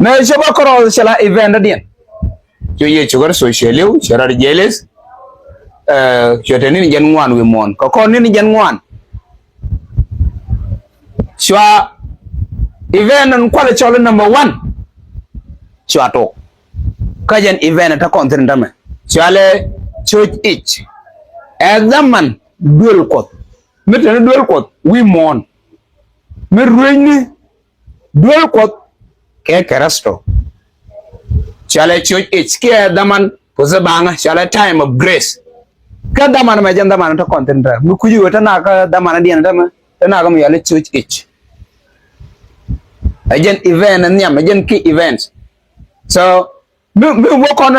me shoba koro shala event dien yo ye chugar social liu chara jeles choteni ni jan ngwan wi mon ko ni jan ngwan chwa event on kwale cholo number 1 chwa to kajan event ta kontin dame chwale church each examen dual kot metene dual kot wi mon me ruini dual kot ke kerasto chale church each ke daman kuze banga chale time of grace ka daman ma jan daman ta kontin da mu kuji wata na ka daman dian dama tana ga mu yale church each agent event and nyam agent key events so me work on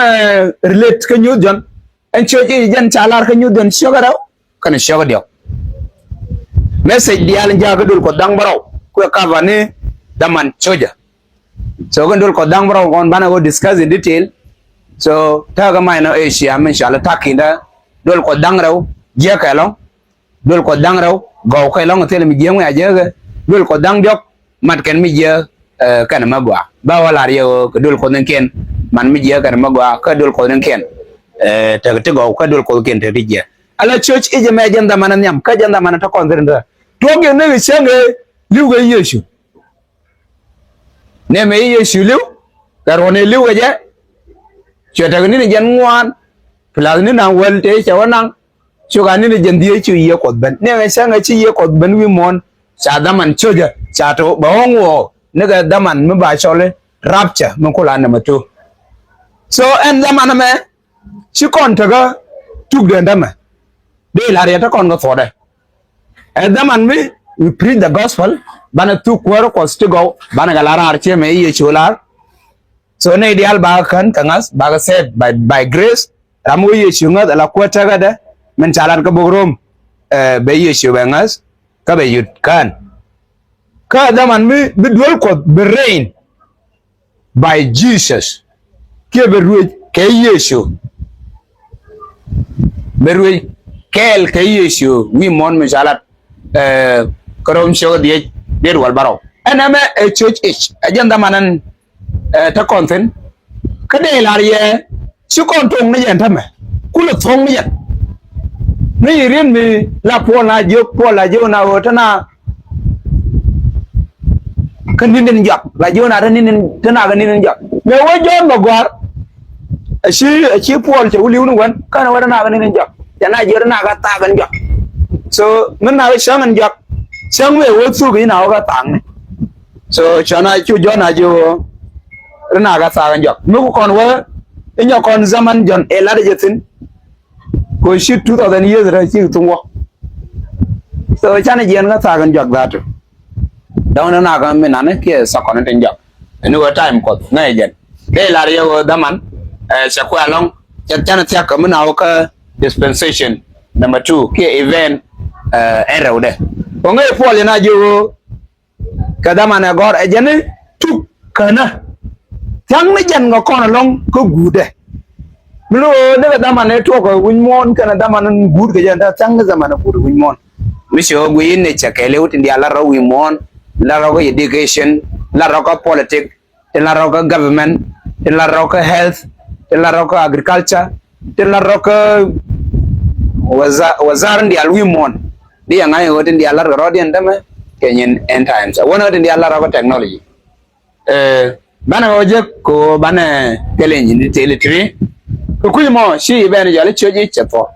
relate ka new jon en church agent chalar ka new don shoga daw kan shoga dio message dial jaga dul ko dang baraw ko ka vane daman choja so kan dul ko dang baraw kon bana go discuss in detail so ta ga mai na asia men inshallah takinda dul ko dang raw je ka long dul ko dang raw go ka long tele mi je ngwa je dul ko dang diok mặt cái mi giờ cái này mà bữa bao là điều cái đôi con kiên mình mi giờ cái này mà bữa cái đôi con kiên cái gạo cái đôi con kiên thì đi giờ ala church ấy mà dân ta mà nhầm cái dân ta mà nó còn gì nữa tôi cái này xem cái lưu cái Giêsu nên mấy Giêsu lưu cái rồi này lưu cái gì chuyện cái này dân ngoan phải là cái nào quên thế cháu năng cho cái này dân đi chịu yêu cột bẩn nên cái sáng cái chịu yêu cột bẩn vì mòn sa daman choja chato baongo nega daman me ba chole rapture mun kula na mato so en daman me chi kon taga tuk den dama de la reta kon go fode en daman me we preach the gospel bana tuk wor ko stigo bana galara arche me ye cholar so ne ideal ba kan kangas ba ga said by grace ramu ye chunga la ko taga da men chalar ka bogrom be ye chubangas ka be yut kan ka daman mi dual ko be reign by Jesus ke be ruwe ke Yesu be ruwe kel ke Yesu wi mon mi salat korom show die der wal baro anama church ich ajanda manan ta konten ka de lariye ci kon tong ne yan tame kula thong ne yan ni rin mi la pola jo na wotana kan nin jok la jo na nin tana ga nin jok me wo jo ma gwar shi pol che uli unu wan kana wada na ga nin jok yana jo na ga ta ga jok so mun na ga shangan jok shang me wo su ga na ga tang so chana chu jo na jo na ga sa ga jok mu kon wa inyo kon zaman jon elade jetin ko shi 2000 years ra shi tungwa so chana jen ga sa ga jok that daw na ga me na ne ke sa kon ten jok ni wa time ko na jen de la yo daman sa ko along chana tia ka mun na ka dispensation number 2 ke event era de ko ngai pole na jo ka daman na god ejene tu kana thang ne jen ga kon along ko gude mlo de ga daman ne to ko win mon kana daman gud ga jen ta thang zaman ko win mon misho guin ne chakele uti dia la rawi mon la raw education la raw politics la raw government la raw health la raw agriculture la raw wazar ndi alwi mon dia ngai wote ndi ala raw dia ndama kenyen end times wona wote ndi ala raw technology bana oje ko bana telenyi ndi teletree ko kuimo shi bana jale choji chepo